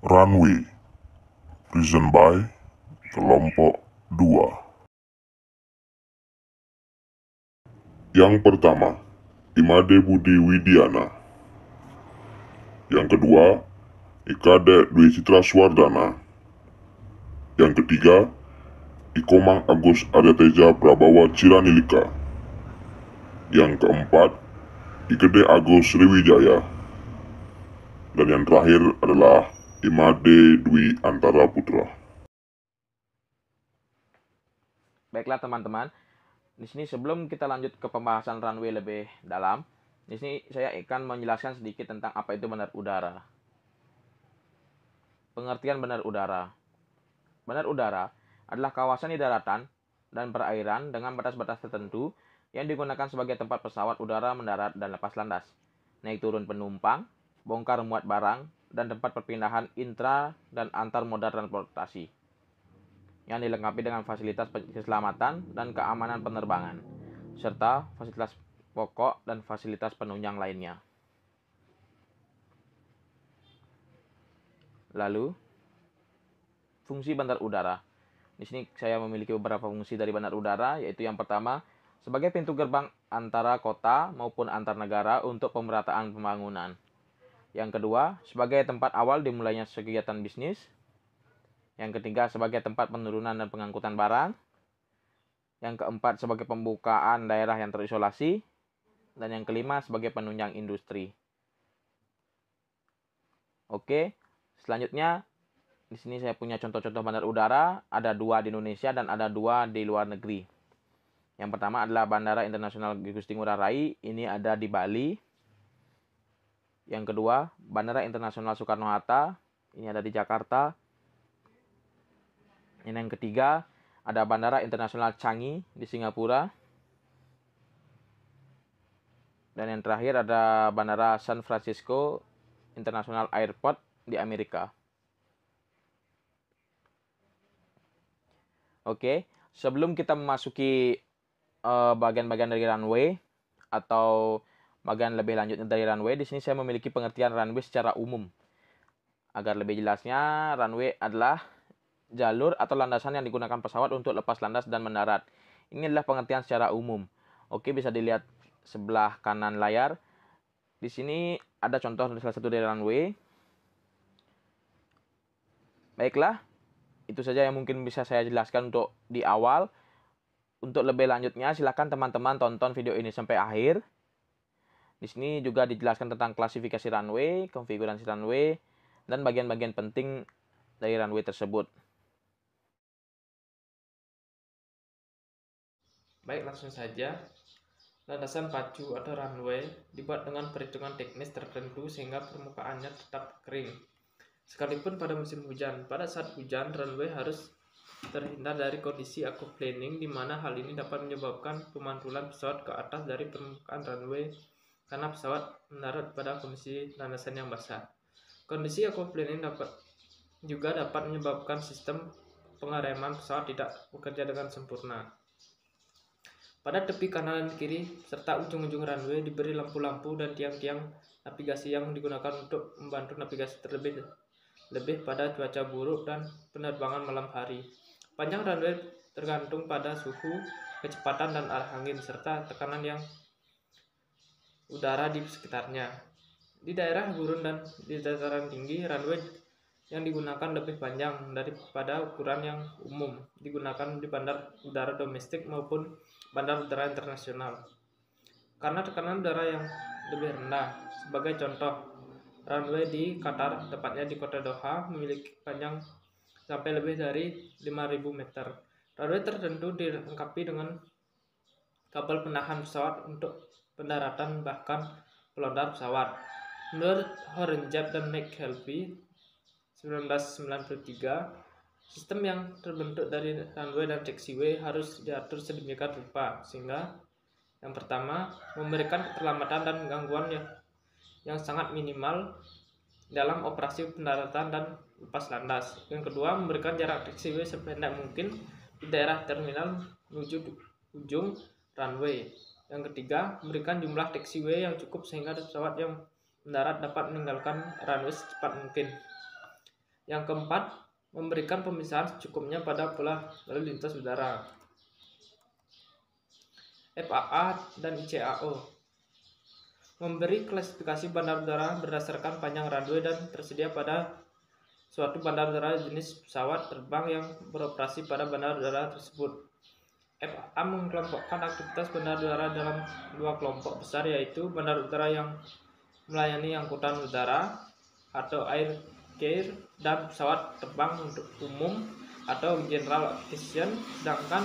Runway, Present by Kelompok 2. Yang pertama, Imade Budi Widiana. Yang kedua, Ikade Dwi Citra Swardana. Yang ketiga, Ikomang Agus Adateja Prabawa Ciranilika. Yang keempat, Ikede Agus Sriwijaya. Dan yang terakhir adalah Imade Dwi Antara Putra. Baiklah teman-teman, di sini sebelum kita lanjut ke pembahasan runway lebih dalam, di sini saya akan menjelaskan sedikit tentang apa itu bandar udara. Pengertian bandar udara. Bandar udara adalah kawasan di daratan dan perairan dengan batas-batas tertentu yang digunakan sebagai tempat pesawat udara mendarat dan lepas landas, naik turun penumpang, bongkar muat barang, dan tempat perpindahan intra dan antar moda transportasi, yang dilengkapi dengan fasilitas keselamatan dan keamanan penerbangan, serta fasilitas pokok dan fasilitas penunjang lainnya. Lalu, fungsi bandar udara. Di sini saya memiliki beberapa fungsi dari bandar udara, yaitu yang pertama, sebagai pintu gerbang antara kota maupun antar negara untuk pemerataan pembangunan. Yang kedua, sebagai tempat awal dimulainya kegiatan bisnis. Yang ketiga, sebagai tempat penurunan dan pengangkutan barang. Yang keempat, sebagai pembukaan daerah yang terisolasi. Dan yang kelima, sebagai penunjang industri. Oke, selanjutnya di sini saya punya contoh-contoh bandar udara, ada 2 di Indonesia dan ada 2 di luar negeri. Yang pertama adalah Bandara Internasional Gusti Ngurah Rai, ini ada di Bali. Yang kedua, Bandara Internasional Soekarno-Hatta, ini ada di Jakarta. Yang ketiga, ada Bandara Internasional Changi di Singapura. Dan yang terakhir ada Bandara San Francisco International Airport di Amerika. Oke, sebelum kita memasuki bagian-bagian dari runway atau bagian lebih lanjutnya dari runway, di sini saya memiliki pengertian runway secara umum. Agar lebih jelasnya, runway adalah jalur atau landasan yang digunakan pesawat untuk lepas landas dan mendarat. Ini adalah pengertian secara umum. Oke, bisa dilihat sebelah kanan layar. Di sini ada contoh salah satu dari runway. Baiklah, itu saja yang mungkin bisa saya jelaskan untuk di awal. Untuk lebih lanjutnya, silakan teman-teman tonton video ini sampai akhir. Di sini juga dijelaskan tentang klasifikasi runway, konfigurasi runway, dan bagian-bagian penting dari runway tersebut. Baik, langsung saja. Landasan pacu atau runway dibuat dengan perhitungan teknis tertentu sehingga permukaannya tetap kering. Sekalipun pada musim hujan, pada saat hujan runway harus terhindar dari kondisi aquaplaning, di mana hal ini dapat menyebabkan pemantulan pesawat ke atas dari permukaan runway karena pesawat mendarat pada kondisi landasan yang basah. Kondisi aquaplaning juga dapat menyebabkan sistem pengereman pesawat tidak bekerja dengan sempurna. Pada tepi kanan dan kiri serta ujung-ujung runway diberi lampu-lampu dan tiang-tiang navigasi yang digunakan untuk membantu navigasi terlebih pada cuaca buruk dan penerbangan malam hari. Panjang runway tergantung pada suhu, kecepatan dan arah angin serta tekanan yang udara di sekitarnya. Di daerah gurun dan di dataran tinggi, runway yang digunakan lebih panjang daripada ukuran yang umum digunakan di bandar udara domestik maupun bandar udara internasional karena tekanan udara yang lebih rendah. Sebagai contoh, runway di Qatar, tepatnya di kota Doha, memiliki panjang sampai lebih dari 5.000 meter. Runway tertentu dilengkapi dengan kabel penahan pesawat untuk pendaratan bahkan pelontar pesawat. Menurut Hornjep dan McKelvey 1993, sistem yang terbentuk dari runway dan taxiway harus diatur sedemikian rupa sehingga yang pertama memberikan keterlambatan dan gangguan yang sangat minimal dalam operasi pendaratan dan lepas landas. Yang kedua, memberikan jarak taxiway sependek mungkin di daerah terminal menuju ujung runway. Yang ketiga, memberikan jumlah taxiway yang cukup sehingga pesawat yang mendarat dapat meninggalkan runway secepat mungkin. Yang keempat, memberikan pemisahan secukupnya pada pola lalu lintas udara. FAA dan ICAO memberi klasifikasi bandar udara berdasarkan panjang runway dan tersedia pada suatu bandar udara jenis pesawat terbang yang beroperasi pada bandar udara tersebut. FAA mengelompokkan aktivitas bandar udara dalam dua kelompok besar, yaitu bandar udara yang melayani angkutan udara atau air carrier dan pesawat terbang untuk umum atau general aviation, sedangkan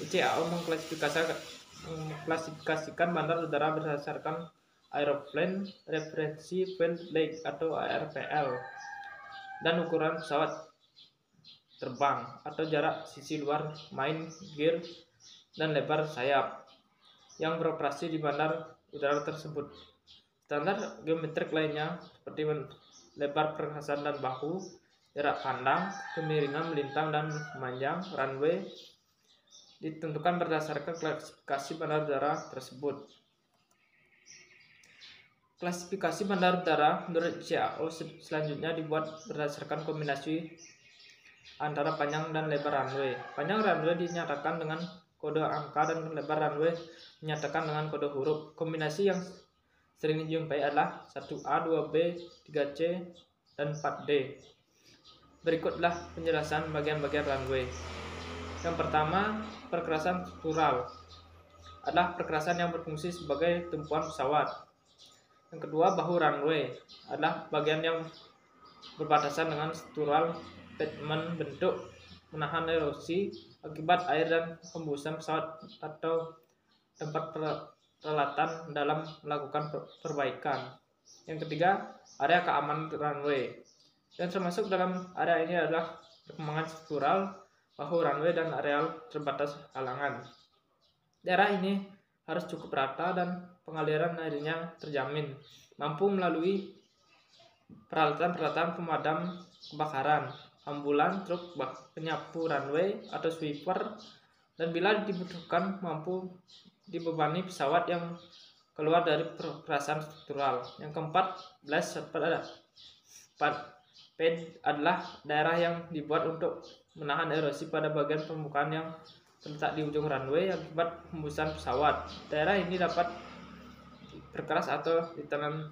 ICAO mengklasifikasikan bandar udara berdasarkan Aeroplane Reference Field Length atau ARPL dan ukuran pesawat terbang atau jarak sisi luar main gear dan lebar sayap yang beroperasi di bandar udara tersebut. Standar geometrik lainnya seperti lebar perlintasan dan bahu, jarak pandang, kemiringan melintang dan memanjang runway ditentukan berdasarkan klasifikasi bandar udara tersebut. Klasifikasi bandar udara menurut ICAO selanjutnya dibuat berdasarkan kombinasi antara panjang dan lebar runway. Panjang runway dinyatakan dengan kode angka dan lebar runway dinyatakan dengan kode huruf. Kombinasi yang sering dijumpai adalah 1A, 2B, 3C, dan 4D. Berikutlah penjelasan bagian-bagian runway. Yang pertama, perkerasan struktural adalah perkerasan yang berfungsi sebagai tumpuan pesawat. Yang kedua, bahu runway adalah bagian yang berbatasan dengan struktural pavement bentuk menahan erosi akibat air dan hembusan pesawat atau tempat peralatan dalam melakukan perbaikan. Yang ketiga, area keamanan runway. Dan termasuk dalam area ini adalah perkembangan struktural, bahu runway, dan areal terbatas halangan. Daerah ini harus cukup rata dan pengaliran airnya terjamin, mampu melalui peralatan-peralatan pemadam kebakaran, ambulan, truk penyapu runway atau sweeper, dan bila dibutuhkan mampu dibebani pesawat yang keluar dari perkerasan struktural. Yang keempat, blast pad adalah daerah yang dibuat untuk menahan erosi pada bagian permukaan yang terletak di ujung runway akibat hembusan pesawat. Daerah ini dapat berkeras atau ditanam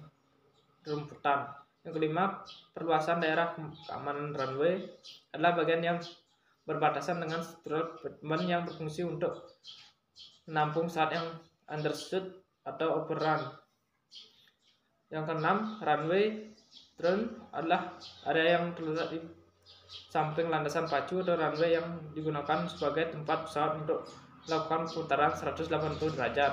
rumputan. Yang kelima, perluasan daerah keamanan runway adalah bagian yang berbatasan dengan struktural pavement yang berfungsi untuk menampung pesawat yang undershoot atau overrun. Yang keenam, runway turn adalah area yang terletak di samping landasan pacu atau runway yang digunakan sebagai tempat pesawat untuk melakukan putaran 180 derajat.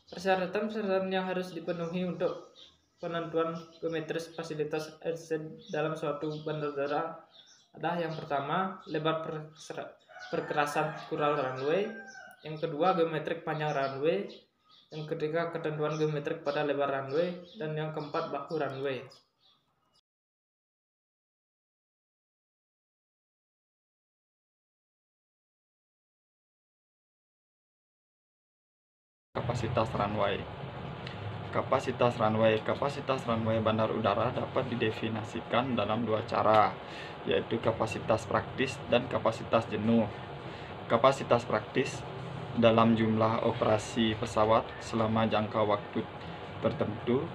Persyaratan-persyaratan yang harus dipenuhi untuk penentuan geometris fasilitas airside dalam suatu bandar udara adalah yang pertama, lebar perkerasan struktural runway. Yang kedua, geometrik panjang runway. Yang ketiga, ketentuan geometrik pada lebar runway. Dan yang keempat, bahu runway. Kapasitas runway. Kapasitas runway bandar udara dapat didefinisikan dalam dua cara, yaitu kapasitas praktis dan kapasitas jenuh. Kapasitas praktis dalam jumlah operasi pesawat selama jangka waktu tertentu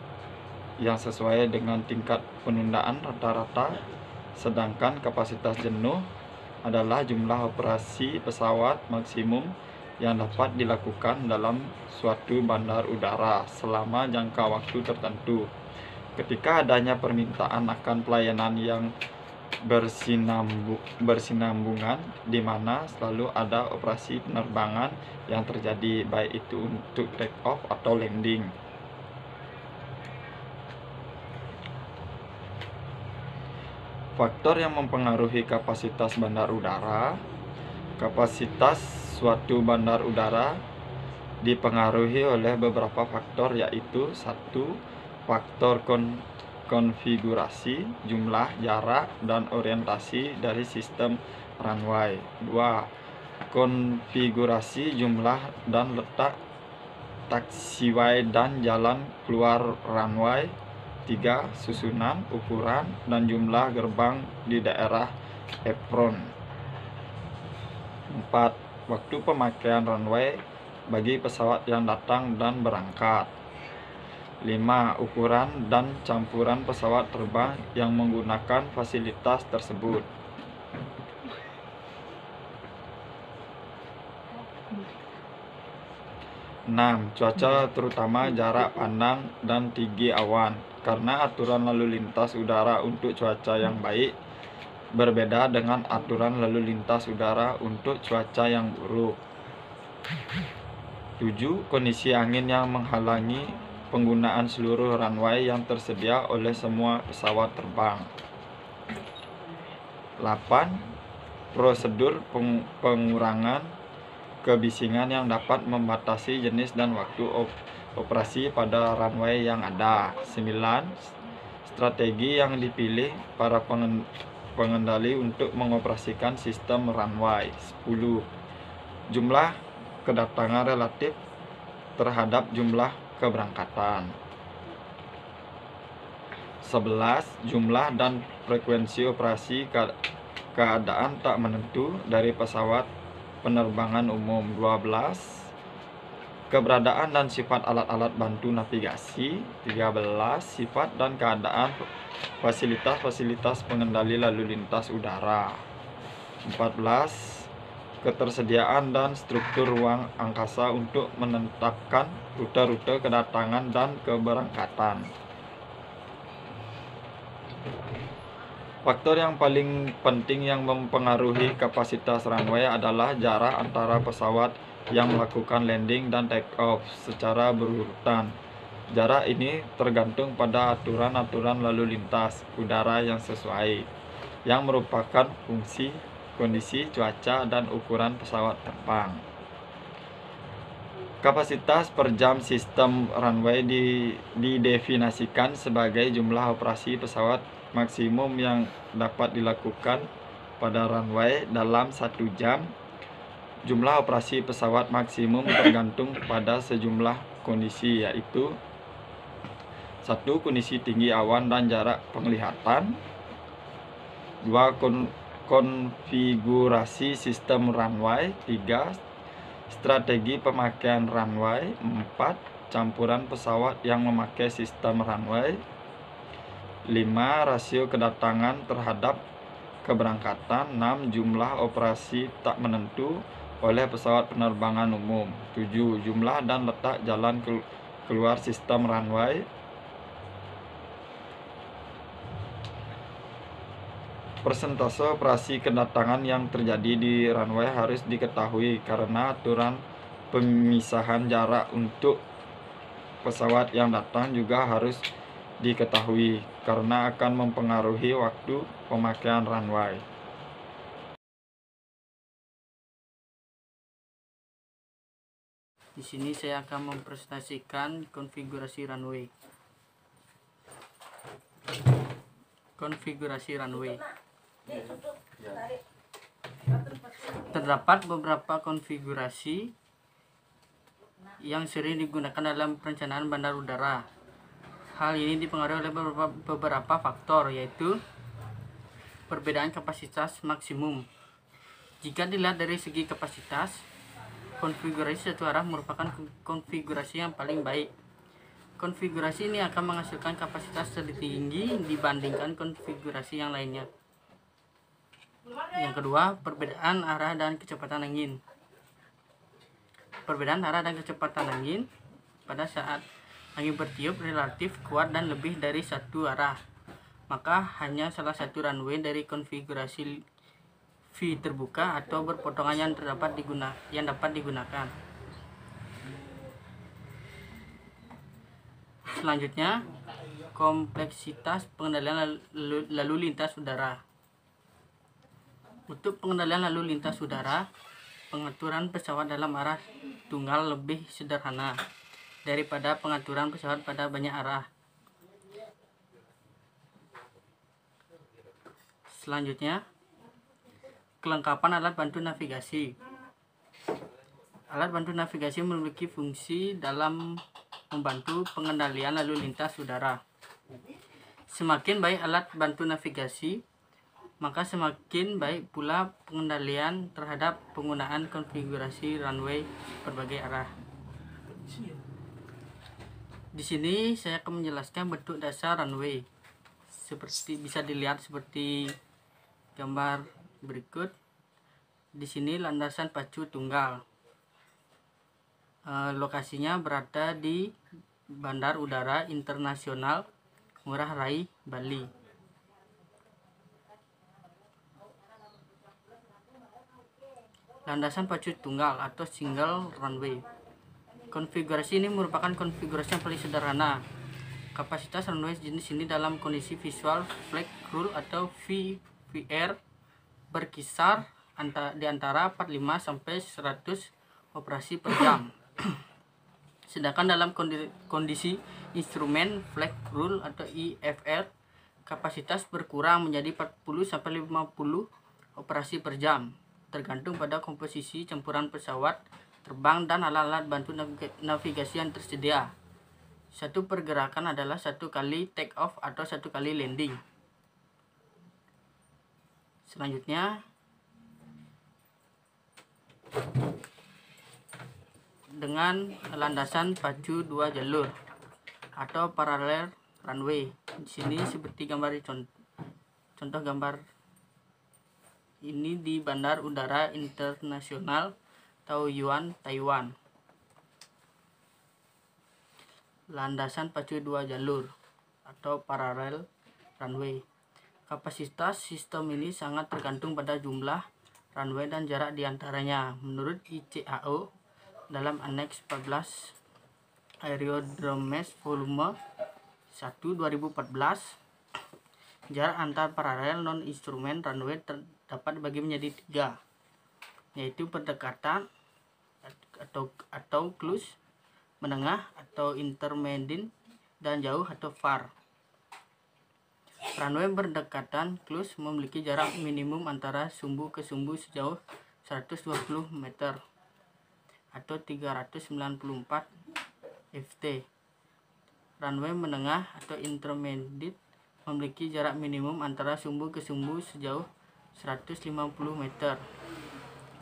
yang sesuai dengan tingkat penundaan rata-rata, sedangkan kapasitas jenuh adalah jumlah operasi pesawat maksimum yang dapat dilakukan dalam suatu bandar udara selama jangka waktu tertentu. Ketika adanya permintaan akan pelayanan yang bersinambungan, di mana selalu ada operasi penerbangan yang terjadi, baik itu untuk take off atau landing. Faktor yang mempengaruhi kapasitas bandar udara. Kapasitas suatu bandar udara dipengaruhi oleh beberapa faktor, yaitu 1. Faktor konfigurasi, jumlah, jarak, dan orientasi dari sistem runway. 2. Konfigurasi, jumlah, dan letak taxiway dan jalan keluar runway. 3. Susunan, ukuran, dan jumlah gerbang di daerah apron. 4. Waktu pemakaian runway bagi pesawat yang datang dan berangkat. 5. Ukuran dan campuran pesawat terbang yang menggunakan fasilitas tersebut. 6. Cuaca terutama jarak pandang dan tinggi awan. Karena aturan lalu lintas udara untuk cuaca yang baik berbeda dengan aturan lalu lintas udara untuk cuaca yang buruk. 7. Kondisi angin yang menghalangi penggunaan seluruh runway yang tersedia oleh semua pesawat terbang. 8. Prosedur pengurangan kebisingan yang dapat membatasi jenis dan waktu operasi pada runway yang ada. 9. Strategi yang dipilih para pengendali untuk mengoperasikan sistem runway. 10. Jumlah kedatangan relatif terhadap jumlah keberangkatan. 11. Jumlah dan frekuensi operasi keadaan tak menentu dari pesawat penerbangan umum. 12. Keberadaan dan sifat alat-alat bantu navigasi. 13. Sifat dan keadaan fasilitas-fasilitas pengendali lalu lintas udara. 14. Ketersediaan dan struktur ruang angkasa untuk menetapkan rute-rute kedatangan dan keberangkatan. Faktor yang paling penting yang mempengaruhi kapasitas runway adalah jarak antara pesawat yang melakukan landing dan take off secara berurutan. Jarak ini tergantung pada aturan-aturan lalu lintas udara yang sesuai, yang merupakan fungsi kondisi cuaca dan ukuran pesawat terbang. Kapasitas per jam sistem runway didefinisikan sebagai jumlah operasi pesawat maksimum yang dapat dilakukan pada runway dalam 1 jam. Jumlah operasi pesawat maksimum tergantung pada sejumlah kondisi, yaitu 1. Kondisi tinggi awan dan jarak penglihatan. 2. Konfigurasi sistem runway. 3. Strategi pemakaian runway. 4. Campuran pesawat yang memakai sistem runway. 5. Rasio kedatangan terhadap keberangkatan. 6. Jumlah operasi tak menentu oleh pesawat penerbangan umum. 7. Jumlah dan letak jalan keluar sistem runway. Persentase operasi kedatangan yang terjadi di runway harus diketahui karena aturan pemisahan jarak untuk pesawat yang datang juga harus diketahui karena akan mempengaruhi waktu pemakaian runway. Di sini saya akan mempresentasikan konfigurasi runway. Konfigurasi runway. Terdapat beberapa konfigurasi yang sering digunakan dalam perencanaan bandar udara. Hal ini dipengaruhi oleh beberapa faktor, yaitu perbedaan kapasitas maksimum. Jika dilihat dari segi kapasitas, konfigurasi satu arah merupakan konfigurasi yang paling baik. Konfigurasi ini akan menghasilkan kapasitas lebih tinggi dibandingkan konfigurasi yang lainnya. Yang kedua, perbedaan arah dan kecepatan angin. Perbedaan arah dan kecepatan angin pada saat angin bertiup relatif kuat dan lebih dari satu arah, maka hanya salah satu runway dari konfigurasi V terbuka atau berpotongan yang dapat digunakan. Selanjutnya, kompleksitas pengendalian lalu lintas udara. Untuk pengendalian lalu lintas udara, pengaturan pesawat dalam arah tunggal lebih sederhana daripada pengaturan pesawat pada banyak arah. Selanjutnya, kelengkapan alat bantu navigasi. Alat bantu navigasi memiliki fungsi dalam membantu pengendalian lalu lintas udara. Semakin baik alat bantu navigasi, maka semakin baik pula pengendalian terhadap penggunaan konfigurasi runway berbagai arah. Di sini saya akan menjelaskan bentuk dasar runway. Seperti bisa dilihat seperti gambar berikut. Di sini landasan pacu tunggal. Lokasinya berada di Bandar Udara Internasional Ngurah Rai, Bali. Landasan pacu tunggal atau single runway. Konfigurasi ini merupakan konfigurasi yang paling sederhana. Kapasitas runway jenis ini dalam kondisi visual flight rule atau VFR berkisar di antara 45 sampai 100 operasi per jam. Sedangkan dalam kondisi instrumen flight rule atau IFR, kapasitas berkurang menjadi 40 sampai 50 operasi per jam, tergantung pada komposisi campuran pesawat terbang dan alat-alat bantu navigasi yang tersedia. Satu pergerakan adalah 1 kali take off atau 1 kali landing. Selanjutnya, dengan landasan pacu 2 jalur atau paralel runway. Di sini seperti gambar contoh gambar ini di Bandar Udara Internasional Taoyuan, Taiwan. Landasan pacu 2 jalur atau paralel runway. Kapasitas sistem ini sangat tergantung pada jumlah runway dan jarak di antaranya. Menurut ICAO dalam Annex 14 Aerodromes Volume 1 2014, jarak antar paralel non-instrumen runway dapat dibagi menjadi 3, yaitu berdekatan atau close, menengah atau intermediate, dan jauh atau far. Runway berdekatan close memiliki jarak minimum antara sumbu ke sumbu sejauh 120 meter atau 394 ft. Runway menengah atau intermediate memiliki jarak minimum antara sumbu ke sumbu sejauh 150 meter.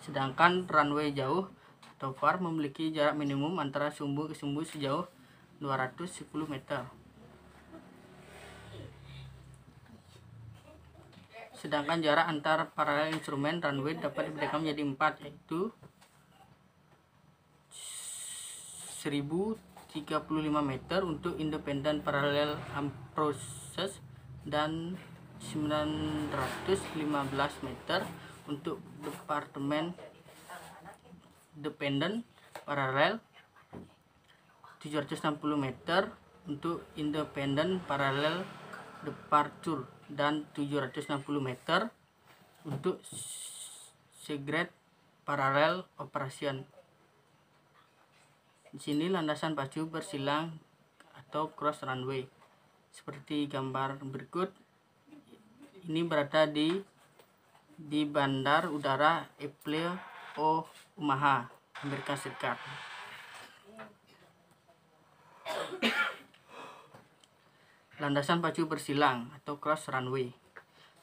Sedangkan runway jauh atau far memiliki jarak minimum antara sumbu ke sumbu sejauh 210 meter. Sedangkan jarak antar paralel instrumen runway dapat dibedakan menjadi 4, yaitu 1035 meter untuk independent parallel approaches dan 915 meter untuk departemen dependent parallel, 760 meter untuk independent parallel departure, dan 760 meter untuk segret parallel operation. Di sini landasan pacu bersilang atau cross runway. Seperti gambar berikut, ini berada di Bandar Udara Apple Omaha, Amerika Serikat. Landasan pacu bersilang atau cross runway.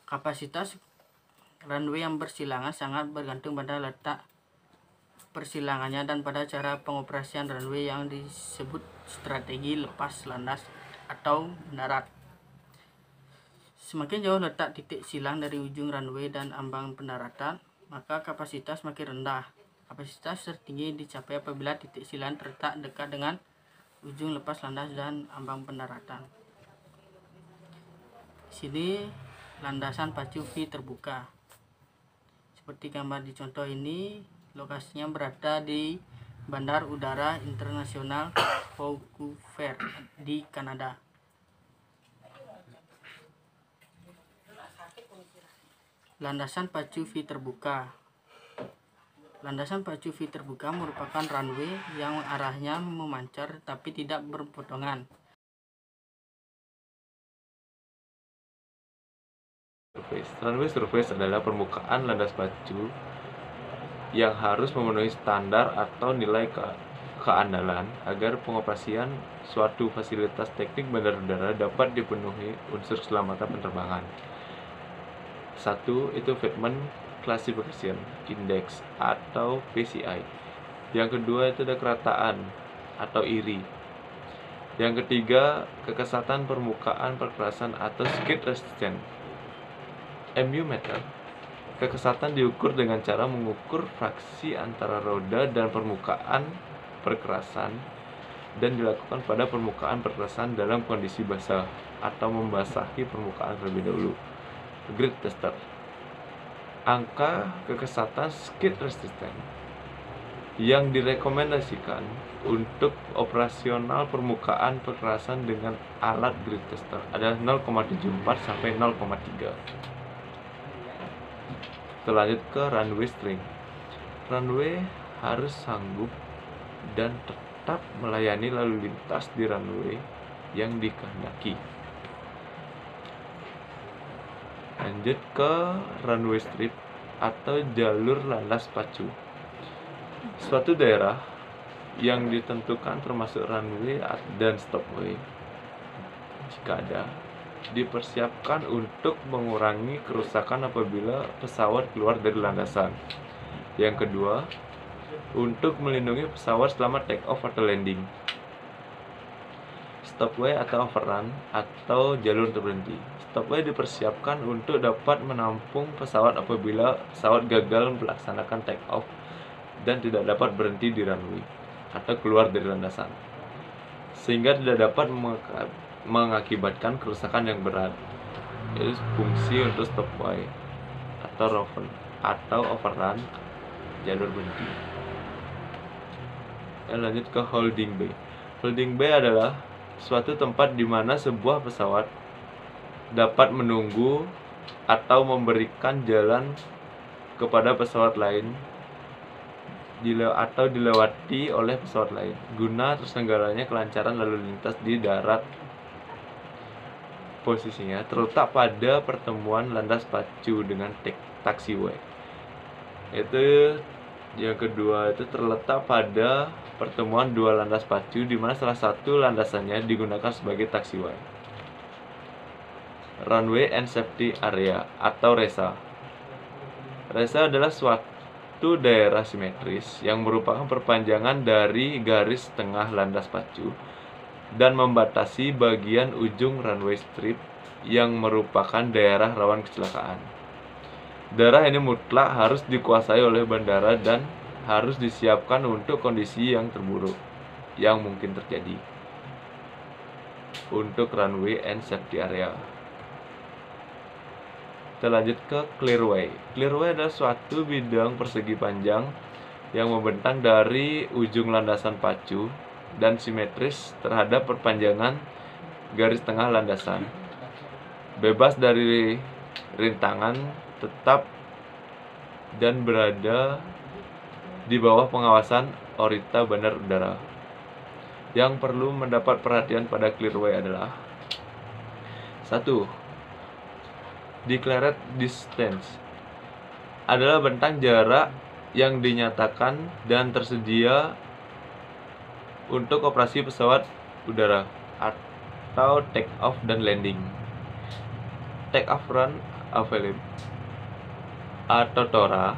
Kapasitas runway yang bersilangan sangat bergantung pada letak persilangannya dan pada cara pengoperasian runway yang disebut strategi lepas landas atau mendarat. Semakin jauh letak titik silang dari ujung runway dan ambang pendaratan, maka kapasitas makin rendah. Kapasitas tertinggi dicapai apabila titik silang terletak dekat dengan ujung lepas landas dan ambang pendaratan. Di sini landasan pacu V terbuka. Seperti gambar di contoh ini, lokasinya berada di Bandar Udara Internasional Vancouver di Kanada. Landasan pacu V terbuka. Landasan pacu V terbuka merupakan runway yang arahnya memancar tapi tidak berpotongan. Runway surface adalah permukaan landas pacu yang harus memenuhi standar atau nilai keandalan agar pengoperasian suatu fasilitas teknik bandar udara dapat dipenuhi unsur keselamatan penerbangan. Satu itu Fedman Classification Index atau PCI. Yang kedua itu ada kerataan atau IRI. Yang ketiga, kekesatan permukaan perkerasan atau skid resistance. MU meter. Kekesatan diukur dengan cara mengukur fraksi antara roda dan permukaan perkerasan dan dilakukan pada permukaan perkerasan dalam kondisi basah atau membasahi permukaan terlebih dahulu. Grid tester. Angka kekesatan skid resistance yang direkomendasikan untuk operasional permukaan perkerasan dengan alat grid tester adalah 0,74 sampai 0,3. Lanjut ke runway string. Runway harus sanggup dan tetap melayani lalu lintas di runway yang dikehendaki. Lanjut ke runway strip atau jalur landas pacu. Suatu daerah yang ditentukan termasuk runway dan stopway, jika ada, dipersiapkan untuk mengurangi kerusakan apabila pesawat keluar dari landasan. Yang kedua, untuk melindungi pesawat selama take off atau landing. Stopway atau overrun atau jalur terberhenti. Stopway dipersiapkan untuk dapat menampung pesawat apabila pesawat gagal melaksanakan take off dan tidak dapat berhenti di runway atau keluar dari landasan, sehingga tidak dapat mengakibatkan kerusakan yang berat. Jadi fungsi untuk stopway atau overrun jalur berhenti. Dan lanjut ke holding bay. Holding bay adalah suatu tempat di mana sebuah pesawat dapat menunggu atau memberikan jalan kepada pesawat lain atau dilewati oleh pesawat lain guna terselenggaranya kelancaran lalu lintas di darat. Posisinya terletak pada pertemuan landas pacu dengan taxiway. Itu yang kedua, itu terletak pada pertemuan dua landas pacu di mana salah satu landasannya digunakan sebagai taxiway. Runway and Safety Area atau RESA. RESA adalah suatu daerah simetris yang merupakan perpanjangan dari garis tengah landas pacu dan membatasi bagian ujung runway strip yang merupakan daerah rawan kecelakaan. Daerah ini mutlak harus dikuasai oleh bandara dan harus disiapkan untuk kondisi yang terburuk yang mungkin terjadi. Untuk runway and safety area. Kita lanjut ke clearway. Clearway adalah suatu bidang persegi panjang yang membentang dari ujung landasan pacu dan simetris terhadap perpanjangan garis tengah landasan, bebas dari rintangan, tetap dan berada di bawah pengawasan otorita bandar udara. Yang perlu mendapat perhatian pada clearway adalah 1. Declared distance adalah bentang jarak yang dinyatakan dan tersedia untuk operasi pesawat udara atau take off dan landing. Take off run available atau TORA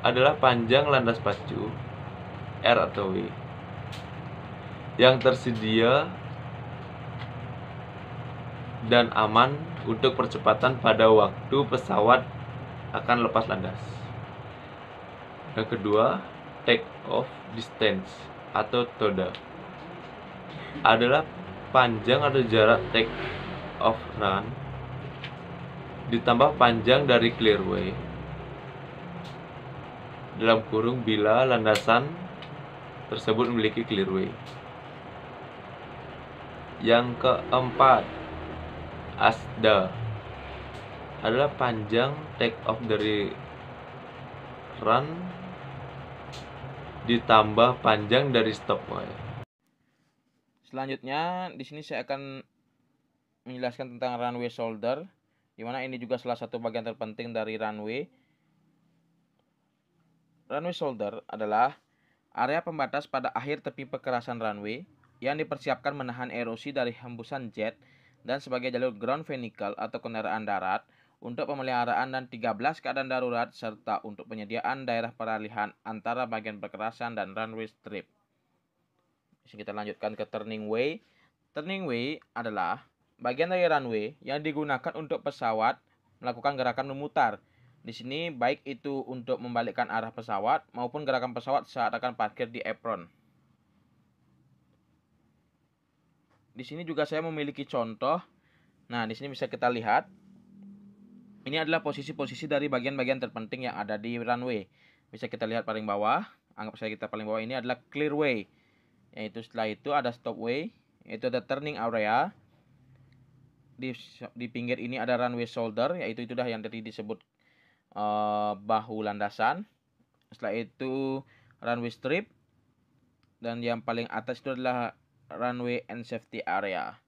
adalah panjang landas pacu R atau W yang tersedia dan aman untuk percepatan pada waktu pesawat akan lepas landas. Yang kedua, take off distance atau TODA adalah panjang atau jarak take off run ditambah panjang dari clearway dalam kurung bila landasan tersebut memiliki clearway. Yang keempat, ASDA adalah panjang take off dari run ditambah panjang dari stopway. Selanjutnya di sini saya akan menjelaskan tentang runway shoulder, di mana ini juga salah satu bagian terpenting dari runway. Runway shoulder adalah area pembatas pada akhir tepi perkerasan runway yang dipersiapkan menahan erosi dari hembusan jet dan sebagai jalur ground vehicle atau kendaraan darat untuk pemeliharaan dan 13 keadaan darurat serta untuk penyediaan daerah peralihan antara bagian perkerasan dan runway strip. Kita lanjutkan ke turning way. Turning way adalah bagian dari runway yang digunakan untuk pesawat melakukan gerakan memutar. Di sini baik itu untuk membalikkan arah pesawat maupun gerakan pesawat saat akan parkir di apron. Di sini juga saya memiliki contoh. Nah, di sini bisa kita lihat. Ini adalah posisi-posisi dari bagian-bagian terpenting yang ada di runway. Bisa kita lihat paling bawah. Anggap saja kita paling bawah ini adalah clear way. Yaitu setelah itu ada stop way. Yaitu ada turning area. Di pinggir ini ada runway shoulder. Yaitu dah yang tadi disebut bahu landasan. Setelah itu runway strip, dan yang paling atas itu adalah runway and safety area.